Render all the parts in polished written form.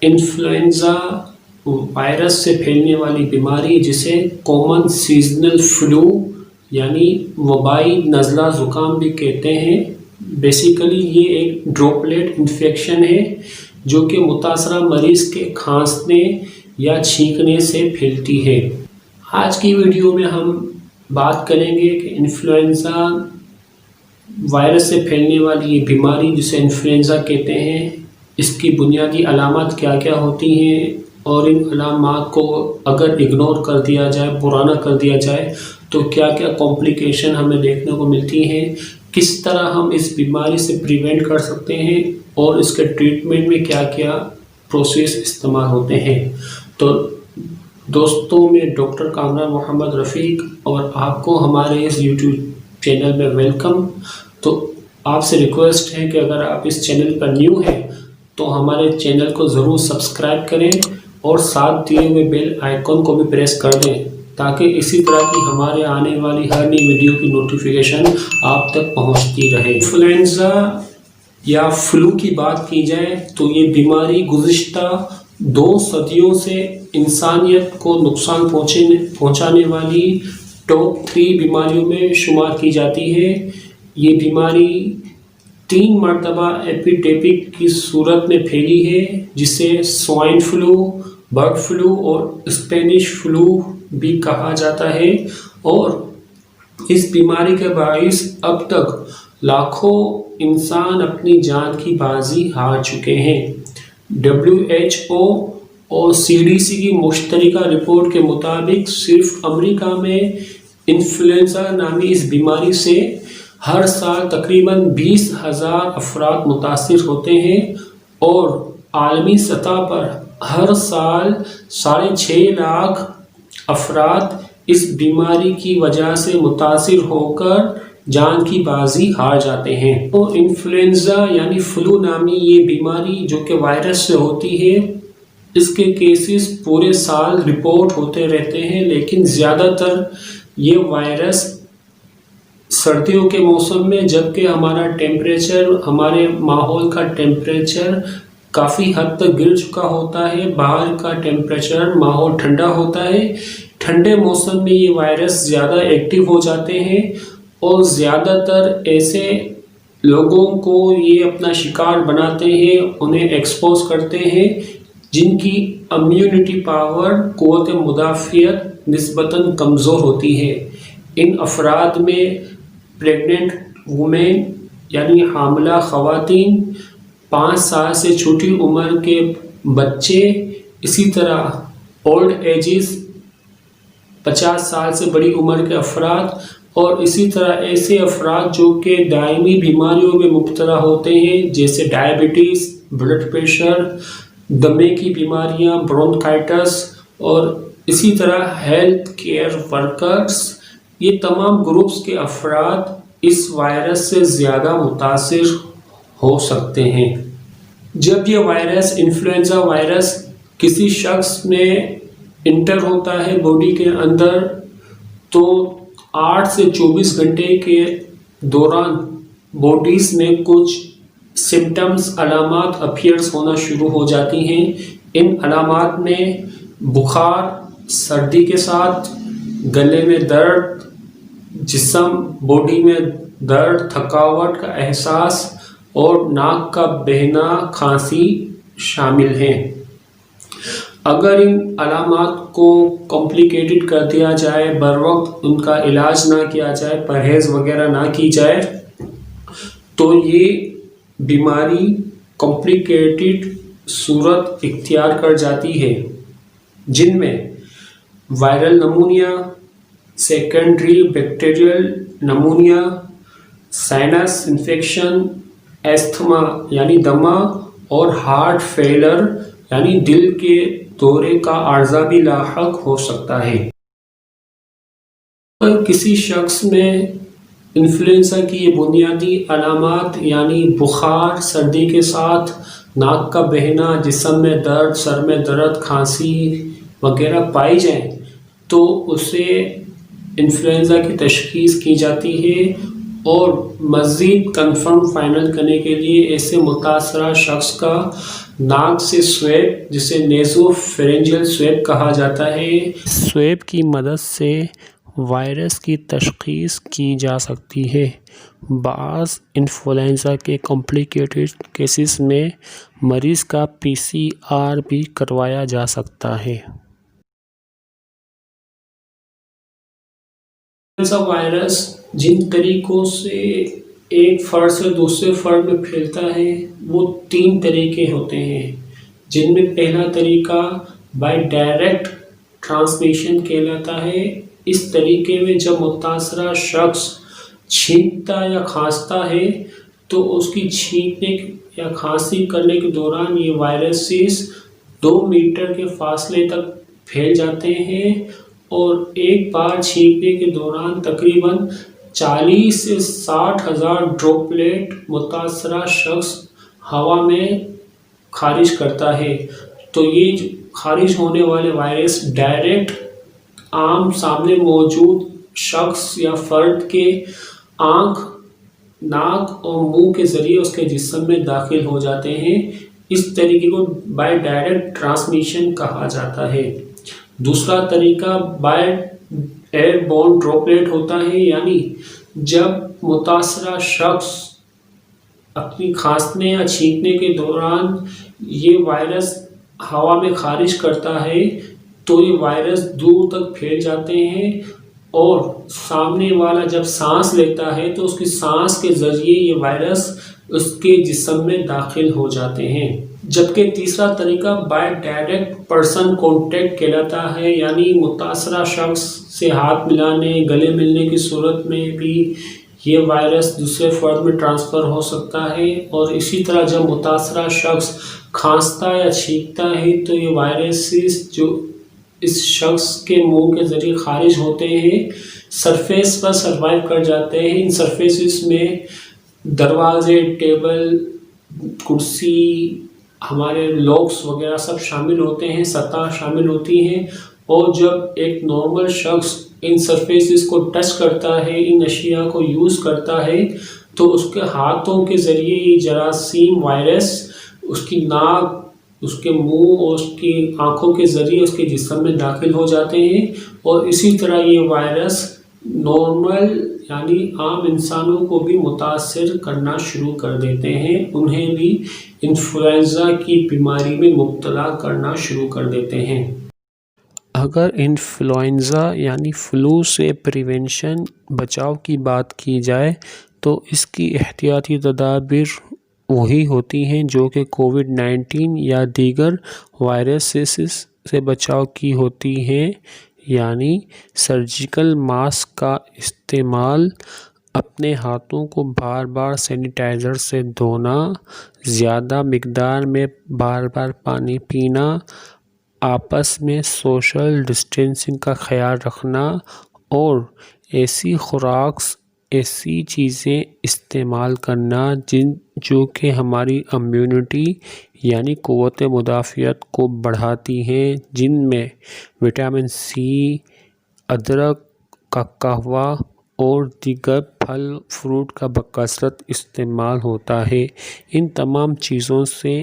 Influenza virus سے پھیلنے والی بیماری جسے کامن سیزنل فلو یعنی وبائی نزلہ زکام بھی کہتے ہیں، بیسیکلی یہ ایک ڈراپلیٹ انفیکشن ہے جو کہ متاثرہ مریض کے کھانسنے یا چھینکنے سے پھیلتی ہے۔ آج کی ویڈیو میں ہم بات کریں گے کہ انفلوئنزا وائرس سے پھیلنے والی یہ بیماری جسے انفلوئنزا کہتے ہیں، اس کی بنیادی علامات کیا کیا ہوتی ہیں اور ان علامات کو اگر اگنور کر دیا جائے، پرانا کر دیا جائے تو کیا کیا کمپلیکیشن ہمیں دیکھنے کو ملتی ہیں، کس طرح ہم اس بیماری سے پریونٹ کر سکتے ہیں اور اس کے ٹریٹمنٹ میں کیا کیا پروسیس استعمال ہوتے ہیں۔ تو دوستوں، میں ڈاکٹر کامران محمد رفیق اور آپ کو ہمارے اس یوٹیوب چینل میں ویلکم۔ تو آپ سے ریکویسٹ ہے کہ اگر آپ اس چینل پر نیو ہیں تو ہمارے چینل کو ضرور سبسکرائب کریں اور ساتھ دیے ہوئے بیل آئیکن کو بھی پریس کر دیں تاکہ اسی طرح کی ہمارے آنے والی ہر نئی ویڈیو کی نوٹیفیکیشن آپ تک پہنچتی رہے۔ انفلوئنزا یا فلو کی بات کی جائے تو یہ بیماری گزشتہ 2 صدیوں سے انسانیت کو نقصان پہنچانے والی ٹاپ 3 بیماریوں میں شمار کی جاتی ہے۔ یہ بیماری 3 مرتبہ ایپیڈیمک کی صورت میں پھیلی ہے جسے سوائن فلو، برڈ فلو اور اسپینش فلو بھی کہا جاتا ہے، اور اس بیماری کے باعث اب تک لاکھوں انسان اپنی جان کی بازی ہار چکے ہیں۔ WHO اور CDC کی مشترکہ رپورٹ کے مطابق صرف امریکہ میں انفلوئنزا نامی اس بیماری سے ہر سال تقریباً 20,000 افراد متاثر ہوتے ہیں اور عالمی سطح پر ہر سال 6.5 لاکھ افراد اس بیماری کی وجہ سے متاثر ہو کر جان کی بازی ہار جاتے ہیں۔ تو انفلوئنزا یعنی فلو نامی یہ بیماری جو کہ وائرس سے ہوتی ہے، اس کے کیسز پورے سال رپورٹ ہوتے رہتے ہیں، لیکن زیادہ تر یہ وائرس سردیوں کے موسم میں، جبکہ ہمارے ماحول کا ٹیمپریچر کافی حد تک گر چکا ہوتا ہے، باہر کا ٹیمپریچر ماحول ٹھنڈا ہوتا ہے، ٹھنڈے موسم میں یہ وائرس زیادہ ایکٹیو ہو جاتے ہیں اور زیادہ تر ایسے لوگوں کو یہ اپنا شکار بناتے ہیں، انہیں ایکسپوز کرتے ہیں جن کی امیونٹی پاور، قوت مدافعت نسبتاً کمزور ہوتی ہے۔ ان افراد میں پریگننٹ وومن یعنی حاملہ خواتین، 5 سال سے چھوٹی عمر کے بچے، اسی طرح اولڈ ایجز 50 سال سے بڑی عمر کے افراد، اور اسی طرح ایسے افراد جو کہ دائمی بیماریوں میں مبتلا ہوتے ہیں جیسے ڈائبٹیز، بلڈ پریشر، دمے کی بیماریاں، برونکائٹس، اور اسی طرح ہیلتھ کیئر ورکرز، یہ تمام گروپس کے افراد اس وائرس سے زیادہ متاثر ہو سکتے ہیں۔ جب یہ وائرس انفلوئنزا وائرس کسی شخص میں انٹر ہوتا ہے باڈی کے اندر، تو 8 سے 24 گھنٹے کے دوران باڈیز میں کچھ سمٹمز، علامات اپیئرز ہونا شروع ہو جاتی ہیں۔ ان علامات میں بخار، سردی کے ساتھ گلے میں درد، جسم باڈی میں درد، تھکاوٹ کا احساس اور ناک کا بہنا، کھانسی شامل ہیں۔ اگر ان علامات کو کمپلیکیٹڈ کر دیا جائے، بر وقت ان کا علاج نہ کیا جائے، پرہیز وغیرہ نہ کی جائے، تو یہ بیماری کمپلیکیٹڈ صورت اختیار کر جاتی ہے، جن میں viral pneumonia, secondary bacterial pneumonia, science infection, asthma یعنی دمہ، اور ہارٹ فیلر یعنی دل کے دورے کا عارضہ بھی لاحق ہو سکتا ہے۔ اگر کسی شخص میں انفلوئنزا کی یہ بنیادی علامات یعنی بخار، سردی کے ساتھ ناک کا بہنا، جسم میں درد، سر میں درد، کھانسی وغیرہ پائی جائیں تو اسے انفلوئنزا کی تشخیص کی جاتی ہے اور مزید کنفرم فائنل کرنے کے لیے ایسے متاثرہ شخص کا ناک سے سویب، جسے نیزو فیرنجل سویب کہا جاتا ہے، سویب کی مدد سے وائرس کی تشخیص کی جا سکتی ہے۔ بعض انفلوئنزا کے کمپلیکیٹڈ کیسز میں مریض کا PCR بھی کروایا جا سکتا ہے۔ انفلوئنزا وائرس جن طریقوں سے ایک فرد سے دوسرے فرد میں پھیلتا ہے وہ 3 طریقے ہوتے ہیں، جن میں پہلا طریقہ بائی ڈائریکٹ ٹرانسمیشن کہلاتا ہے۔ اس طریقے میں جب متاثرہ شخص چھینکتا یا کھانستا ہے تو اس کی چھینکنے یا کھانسی کرنے کے دوران یہ وائرسز 2 میٹر کے فاصلے تک پھیل جاتے ہیں، اور ایک بار چھینکنے کے دوران تقریباً 40 سے 60 ہزار ڈراپلیٹ متاثرہ شخص ہوا میں خارج کرتا ہے۔ تو یہ خارج ہونے والے وائرس ڈائریکٹ عام سامنے موجود شخص یا فرد کے آنکھ، ناک اور منہ کے ذریعے اس کے جسم میں داخل ہو جاتے ہیں۔ اس طریقے کو بائی ڈائریکٹ ٹرانسمیشن کہا جاتا ہے۔ دوسرا طریقہ بائی ایئر بورن ڈراپلیٹ ہوتا ہے، یعنی جب متاثرہ شخص اپنی کھانسنے یا چھینکنے کے دوران یہ وائرس ہوا میں خارج کرتا ہے تو یہ وائرس دور تک پھیل جاتے ہیں، اور سامنے والا جب سانس لیتا ہے تو اس کی سانس کے ذریعے یہ وائرس اس کے جسم میں داخل ہو جاتے ہیں۔ جبکہ تیسرا طریقہ بائی ڈائریکٹ پرسن کانٹیکٹ کہلاتا ہے، یعنی متاثرہ شخص سے ہاتھ ملانے، گلے ملنے کی صورت میں بھی یہ وائرس دوسرے فرد میں ٹرانسفر ہو سکتا ہے، اور اسی طرح جب متاثرہ شخص کھانستا یا چھینکتا ہے تو یہ وائرسز جو اس شخص کے منہ کے ذریعے خارج ہوتے ہیں سرفیس پر سروائیو کر جاتے ہیں۔ ان سرفیسز میں دروازے، ٹیبل، کرسی، ہمارے لاکس وغیرہ سب شامل ہوتے ہیں، سطح شامل ہوتی ہیں، اور جب ایک نارمل شخص ان سرفیسز کو ٹچ کرتا ہے، ان اشیاء کو یوز کرتا ہے، تو اس کے ہاتھوں کے ذریعے یہ جراثیم وائرس اس کی ناک، اس کے منہ اور اس کی آنکھوں کے ذریعے اس کے جسم میں داخل ہو جاتے ہیں، اور اسی طرح یہ وائرس نارمل یعنی عام انسانوں کو بھی متاثر کرنا شروع کر دیتے ہیں، انہیں بھی انفلوئنزا کی بیماری میں مبتلا کرنا شروع کر دیتے ہیں۔ اگر انفلوئنزا یعنی فلو سے پریونشن بچاؤ کی بات کی جائے تو اس کی احتیاطی تدابیر وہی ہوتی ہیں جو کہ کووڈ-19 یا دیگر وائرسز سے بچاؤ کی ہوتی ہیں، یعنی سرجیکل ماسک کا استعمال، اپنے ہاتھوں کو بار بار سینیٹائزر سے دھونا، زیادہ مقدار میں بار بار پانی پینا، آپس میں سوشل ڈسٹینسنگ کا خیال رکھنا، اور ایسی خوراک، ایسی چیزیں استعمال کرنا جو کہ ہماری امیونٹی یعنی قوت مدافعت کو بڑھاتی ہیں، جن میں وٹامن سی، ادرک کا قہوہ اور دیگر پھل فروٹ کا بکثرت استعمال ہوتا ہے۔ ان تمام چیزوں سے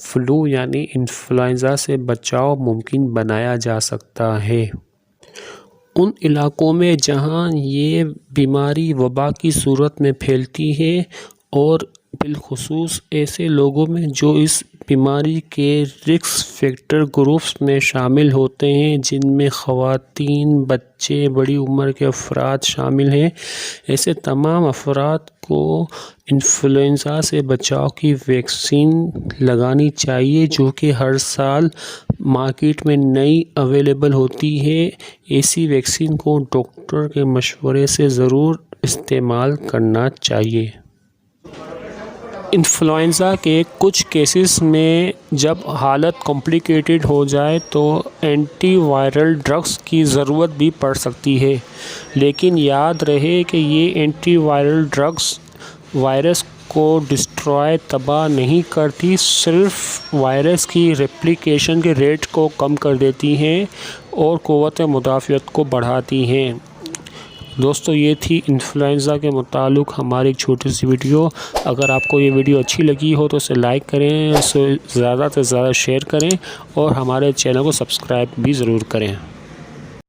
فلو یعنی انفلوئنزا سے بچاؤ ممکن بنایا جا سکتا ہے۔ ان علاقوں میں جہاں یہ بیماری وبا کی صورت میں پھیلتی ہے، اور بالخصوص ایسے لوگوں میں جو اس بیماری کے رسک فیکٹر گروپس میں شامل ہوتے ہیں، جن میں خواتین، بچے، بڑی عمر کے افراد شامل ہیں، ایسے تمام افراد کو انفلوئنزا سے بچاؤ کی ویکسین لگانی چاہیے، جو کہ ہر سال مارکیٹ میں نئی اویلیبل ہوتی ہے۔ ایسی ویکسین کو ڈاکٹر کے مشورے سے ضرور استعمال کرنا چاہیے۔ انفلوئنزا کے کچھ کیسز میں جب حالت کمپلیکیٹڈ ہو جائے تو اینٹی وائرل ڈرگس کی ضرورت بھی پڑ سکتی ہے، لیکن یاد رہے کہ یہ اینٹی وائرل ڈرگس وائرس کو ڈسٹرائے، تباہ نہیں کرتی، صرف وائرس کی ریپلیکیشن کے ریٹ کو کم کر دیتی ہیں اور قوت مدافعت کو بڑھاتی ہیں۔ دوستو یہ تھی انفلوئنزا کے متعلق ہماری ایک چھوٹی سی ویڈیو۔ اگر آپ کو یہ ویڈیو اچھی لگی ہو تو اسے لائک کریں، اسے زیادہ سے زیادہ شیئر کریں اور ہمارے چینل کو سبسکرائب بھی ضرور کریں۔